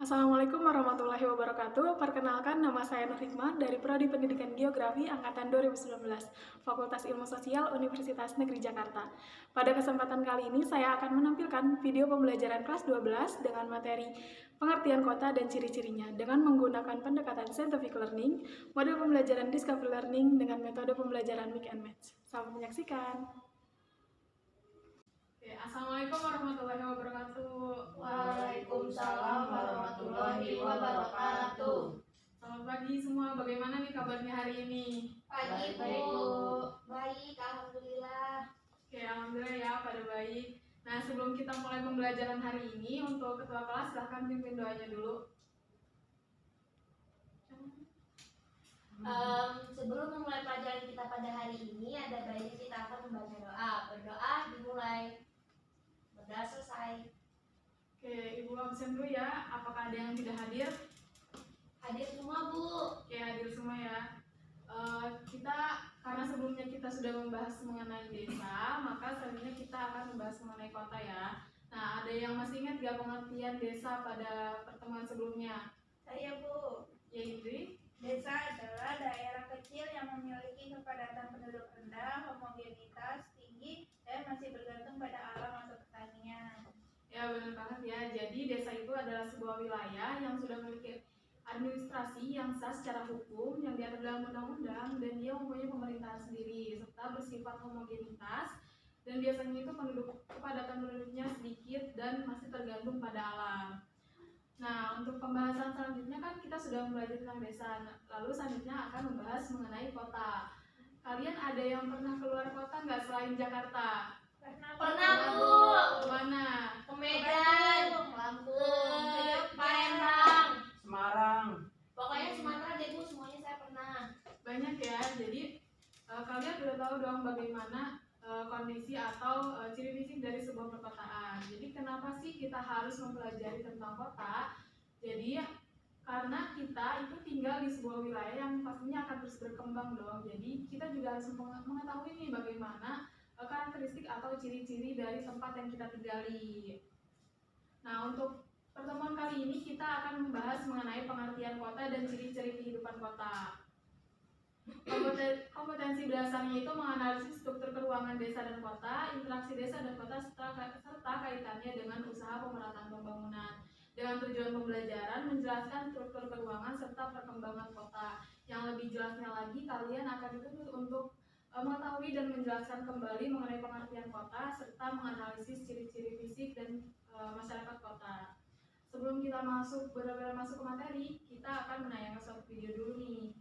Assalamualaikum warahmatullahi wabarakatuh. Perkenalkan, nama saya Nur Hikmah dari Prodi Pendidikan Geografi Angkatan 2019, Fakultas Ilmu Sosial Universitas Negeri Jakarta. Pada kesempatan kali ini, saya akan menampilkan video pembelajaran kelas 12 dengan materi pengertian kota dan ciri-cirinya dengan menggunakan pendekatan scientific learning, model pembelajaran discovery learning dengan metode pembelajaran mix and match. Selamat menyaksikan. Assalamualaikum warahmatullahi wabarakatuh. Waalaikumsalam warahmatullahi wabarakatuh. Selamat pagi semua, bagaimana nih kabarnya hari ini? Pagi Bu. Baik, alhamdulillah. Oke, alhamdulillah ya pada baik. Nah, sebelum kita mulai pembelajaran hari ini, untuk ketua kelas silahkan pimpin doanya dulu. Sebelum memulai pelajaran kita pada hari ini, ada baiknya kita akan membaca doa. Berdoa dimulai. Berdoa selesai. Oke, Ibu absen dulu ya. Apakah ada yang tidak hadir? Hadir semua Bu. Oke, hadir semua ya. Karena sebelumnya kita sudah membahas mengenai desa, maka selanjutnya kita akan membahas mengenai kota ya. Nah, ada yang masih ingat gak pengertian desa pada pertemuan sebelumnya? Saya Bu. Ya, Indri. Desa adalah daerah kecil yang memiliki kepadatan penduduk rendah, homogenitas tinggi, dan masih bergantung pada alam atau pertanian. Ya, benar banget ya. Jadi desa itu adalah sebuah wilayah yang sudah memiliki administrasi yang sah secara hukum, yang diatur dalam undang-undang, dan dia mempunyai pemerintahan sendiri, serta bersifat homogenitas, dan biasanya itu kepadatan penduduknya sedikit dan masih tergantung pada alam. Nah, untuk pembahasan selanjutnya kan kita sudah belajar tentang desa, lalu selanjutnya akan membahas mengenai kota. Kalian ada yang pernah keluar kota nggak selain Jakarta? Pernah Bu. Kemana? Ke Medan, Lampung, Palembang, Semarang. pokoknya Sumatera deh Bu, semuanya saya pernah. Banyak ya. Jadi kalian udah tahu dong bagaimana kondisi atau ciri fisik dari sebuah perkotaan. Jadi kenapa sih kita harus mempelajari tentang kota? Jadi karena kita itu tinggal di sebuah wilayah yang pastinya akan terus berkembang dong. Jadi kita juga harus mengetahui nih bagaimana karakteristik atau ciri-ciri dari tempat yang kita tinggali. Nah, untuk pertemuan kali ini kita akan membahas mengenai pengertian kota dan ciri-ciri kehidupan kota. Kompetensi dasarnya itu menganalisis struktur keuangan desa dan kota, interaksi desa dan kota, serta kaitannya dengan usaha pemerataan pembangunan. Dengan tujuan pembelajaran, menjelaskan struktur keuangan serta perkembangan kota. Yang lebih jelasnya lagi, kalian akan dituntut untuk mengetahui dan menjelaskan kembali mengenai pengertian kota, serta menganalisis ciri-ciri fisik dan masyarakat kota. Sebelum kita benar-benar masuk ke materi, kita akan menayangkan suatu video dulu nih.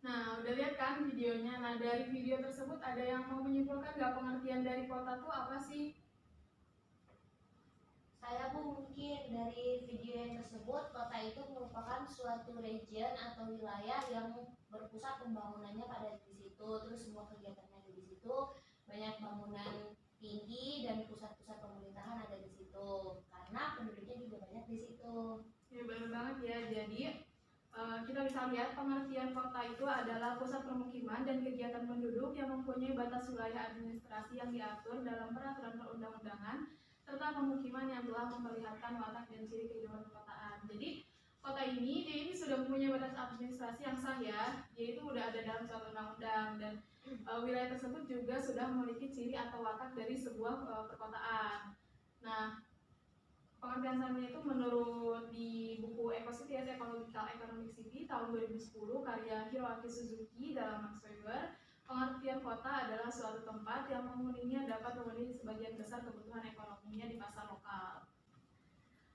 Nah, udah lihat kan videonya? Nah, dari video tersebut ada yang mau menyimpulkan nggak pengertian dari kota tuh apa sih? Saya Bu, mungkin dari video yang tersebut, kota itu merupakan suatu region atau wilayah yang berpusat pembangunannya pada di situ, terus semua kegiatannya ada di situ, banyak bangunan tinggi dan pusat-pusat pemerintahan ada di situ, karena penduduknya juga banyak di situ. Ya, benar banget ya. Jadi kita bisa lihat pengertian kota itu adalah pusat permukiman dan kegiatan penduduk yang mempunyai batas wilayah administrasi yang diatur dalam peraturan perundang-undangan, serta pemukiman yang telah memperlihatkan watak dan ciri kehidupan perkotaan. Jadi kota ini sudah mempunyai batas administrasi yang sah ya, yaitu sudah ada dalam suatu undang-undang, dan wilayah tersebut juga sudah memiliki ciri atau watak dari sebuah perkotaan. Nah, pengertian selanjutnya itu menurut di buku Ecocities Ecological Economic City tahun 2010 karya Hiroaki Suzuki dalam Max Weber, pengertian kota adalah suatu tempat yang penghuninya dapat memenuhi sebagian besar kebutuhan ekonominya di pasar lokal.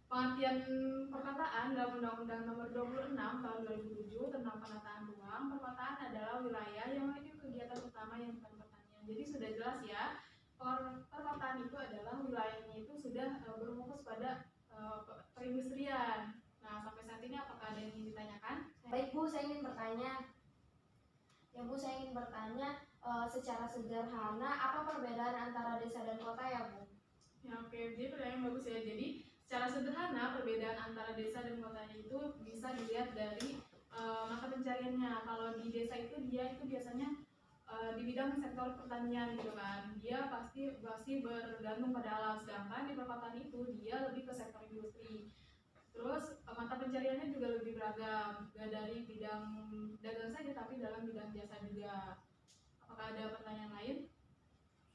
Pengertian perkotaan dalam Undang-Undang Nomor 26 tahun 2007 tentang penataan ruang, perkotaan adalah wilayah yang memiliki kegiatan utama yang bukan pertanian. Jadi sudah jelas ya, perkotaan itu adalah wilayahnya itu sudah berfokus pada perindustrian. Nah, sampai saat ini apakah ada yang ingin ditanyakan? Baik Bu, saya ingin bertanya. Ya Bu, saya ingin bertanya secara sederhana, apa perbedaan antara desa dan kota ya Bu? Ya, oke, jadi pertanyaan bagus ya. Jadi secara sederhana perbedaan antara desa dan kota itu bisa dilihat dari mata pencariannya. Kalau di desa itu dia itu biasanya di bidang sektor pertanian gitu kan, dia pasti bergantung pada alam. Sedangkan di perkotaan itu dia lebih ke sektor industri. Terus mata pencariannya juga lebih beragam, gak dari bidang dagang saja tapi dalam bidang jasa juga. Apakah ada pertanyaan lain?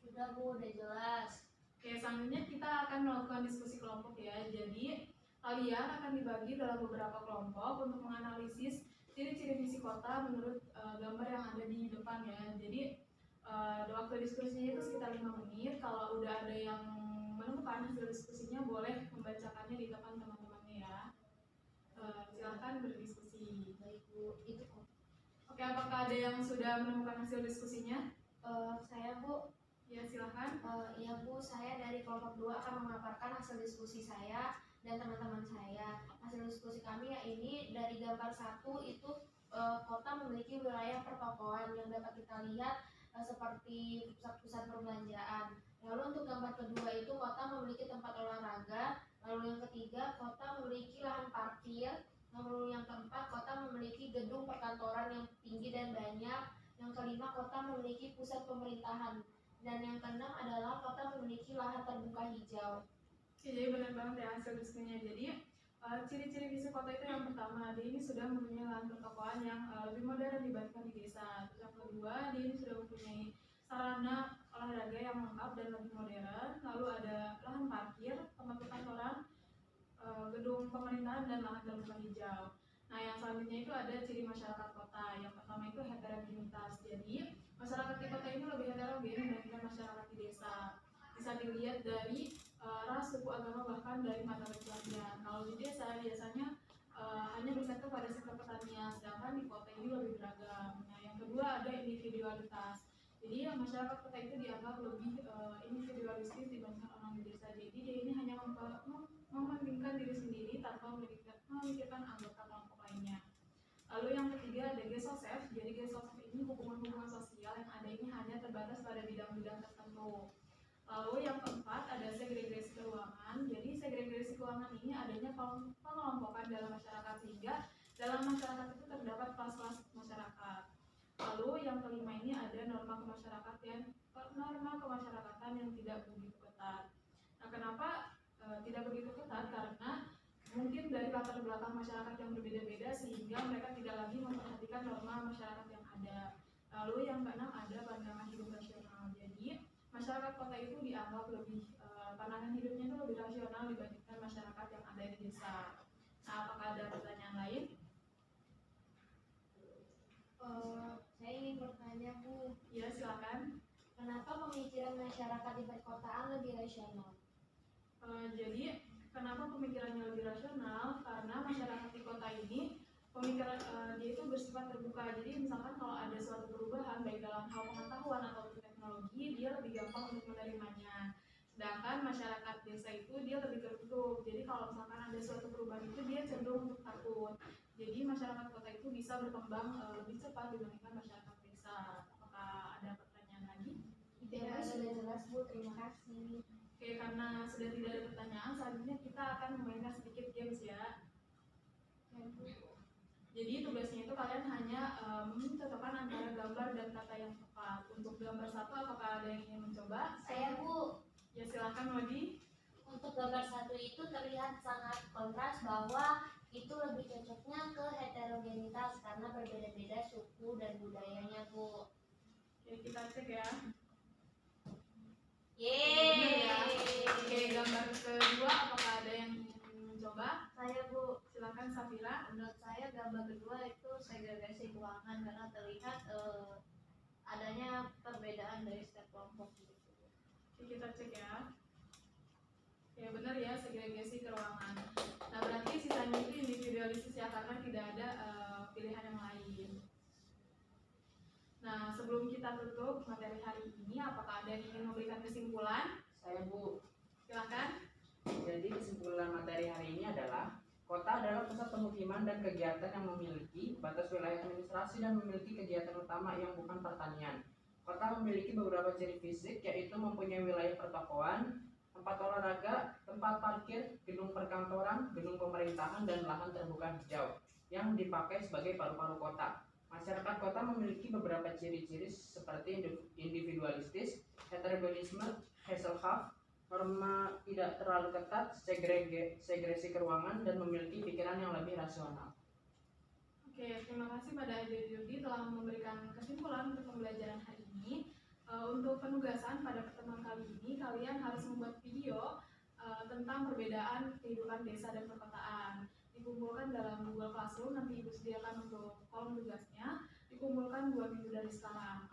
Sudah Bu, udah jelas. Oke, selanjutnya kita akan melakukan diskusi kelompok ya. Jadi kalian akan dibagi dalam beberapa kelompok untuk menganalisis ciri-ciri visi kota menurut gambar yang ada di depan ya. Jadi waktu diskusinya itu sekitar 5 menit. Kalau udah ada yang menemukan hasil diskusinya boleh membacakannya di depan teman-temannya ya. Silahkan berdiskusi. Baik Bu, itu kok. Oke, apakah ada yang sudah menemukan hasil diskusinya? Saya Bu. Ya, silahkan. Iya Bu, saya dari kelompok 2 akan memaparkan hasil diskusi saya dan teman-teman saya. Hasil diskusi kami ya ini dari gambar 1 itu kota memiliki wilayah pertokoan yang dapat kita lihat seperti pusat-pusat perbelanjaan. Lalu untuk gambar kedua itu kota memiliki tempat olahraga. Lalu yang ketiga kota memiliki lahan parkir. Lalu yang keempat kota memiliki gedung perkantoran yang tinggi dan banyak. Yang kelima kota memiliki pusat pemerintahan. Dan yang keenam adalah kota memiliki lahan terbuka hijau. Oke, jadi benar banget ya hasil diskusinya. Jadi ciri-ciri visi kota itu yang pertama, dia ini sudah mempunyai lahan pertokoan yang lebih modern dibandingkan di desa. Terus yang kedua, dia ini sudah mempunyai sarana olahraga yang lengkap dan lebih modern. Lalu ada lahan parkir, tempat perkantoran, gedung pemerintahan dan lahan terbuka hijau. Nah, yang selanjutnya itu ada ciri masyarakat kota. Yang pertama itu heterogenitas. Jadi masyarakat di kota ini lebih heterogen dibandingkan masyarakat di desa. Bisa dilihat dari ras, suku, agama, bahkan dari mata pencaharian. Kalau di desa biasanya hanya bersektor pada sektor pertanian, sedangkan di kota ini lebih beragam. Nah, yang kedua ada individualitas. Jadi masyarakat kota itu dianggap lebih individualistis dibandingkan orang di desa. Jadi dia ini hanya mementingkan diri sendiri tanpa memikirkan anggota kelompok lainnya. Lalu yang ketiga ada gesosef. Jadi gesosef ini hubungan-hubungan sosial yang ada ini hanya terbatas pada bidang-bidang tertentu. Lalu yang keempat ada segregasi keuangan. Jadi segregasi keuangan ini adanya pengelompokan dalam masyarakat sehingga dalam masyarakat itu terdapat kelas-kelas masyarakat. Lalu yang kelima ini ada norma kemasyarakatan yang tidak begitu ketat. Nah, kenapa tidak begitu ketat? Karena mungkin dari latar belakang masyarakat yang berbeda-beda sehingga mereka tidak lagi memperhatikan norma masyarakat yang ada. Lalu yang keenam ada pandangan hidup rasional. Jadi masyarakat kota itu dianggap lebih pandangan hidupnya itu lebih rasional dibandingkan masyarakat yang ada di desa. Nah, apakah ada pertanyaan lain? Saya ingin bertanya Bu. Ya, silakan. Kenapa pemikiran masyarakat di perkotaan lebih rasional? Jadi kenapa pemikirannya lebih rasional? Karena masyarakat di kota ini pemikiran dia itu bersifat terbuka. Jadi misalkan kalau ada suatu perubahan baik dalam hal pengetahuan atau teknologi, dia lebih gampang untuk menerimanya. Sedangkan masyarakat desa itu dia lebih tertutup. Jadi kalau misalkan ada suatu perubahan itu dia cenderung untuk takut. Jadi masyarakat kota itu bisa berkembang lebih cepat dibandingkan masyarakat desa. Apakah ada pertanyaan lagi? Ya, sudah jelas Bu, terima kasih. Oke, karena sudah tidak ada pertanyaan, selanjutnya kita akan memainkan sedikit games ya. Jadi tugasnya itu kalian hanya mencocokkan antara gambar dan kata yang tepat. Untuk gambar satu, apakah ada yang ingin mencoba? Saya Bu. Ya, silahkan Wadi. Untuk gambar 1 itu terlihat sangat kontras bahwa itu lebih cocoknya ke heterogenitas karena berbeda-beda suku dan budayanya Bu. Oke, kita cek ya. Yeay. Ya. Oke, gambar kedua, apakah ada yang ingin mencoba? Saya Bu. Silahkan Safira. Menurut saya gambar kedua itu segregasi keuangan karena terlihat adanya perbedaan dari setiap kelompok gitu. Oke, kita cek ya. Ya benar ya, segregasi keuangan. Nah, berarti sisanya itu individualistis ya, karena tidak ada pilihan yang lain. Nah, sebelum kita tutup materi hari ini, apakah ada yang ingin memberikan kesimpulan? Saya Bu. Silakan. Jadi kesimpulan materi hari ini adalah kota adalah pusat pemukiman dan kegiatan yang memiliki batas wilayah administrasi dan memiliki kegiatan utama yang bukan pertanian. Kota memiliki beberapa ciri fisik, yaitu mempunyai wilayah pertokoan, tempat olahraga, tempat parkir, gedung perkantoran, gedung pemerintahan, dan lahan terbuka hijau yang dipakai sebagai paru-paru kota. Masyarakat kota memiliki beberapa ciri-ciri seperti individualistis, heterogenisme, Hasselhoff, norma tidak terlalu ketat, segresi keuangan, dan memiliki pikiran yang lebih rasional. Oke, terima kasih pada Adik Yudi telah memberikan kesimpulan untuk pembelajaran hari ini. Untuk penugasan pada pertemuan kali ini, kalian harus membuat video tentang perbedaan kehidupan desa dan perkotaan. Dikumpulkan dalam Google Classroom, nanti Ibu sediakan untuk kolom tugasnya, dikumpulkan 2 minggu dari sekarang.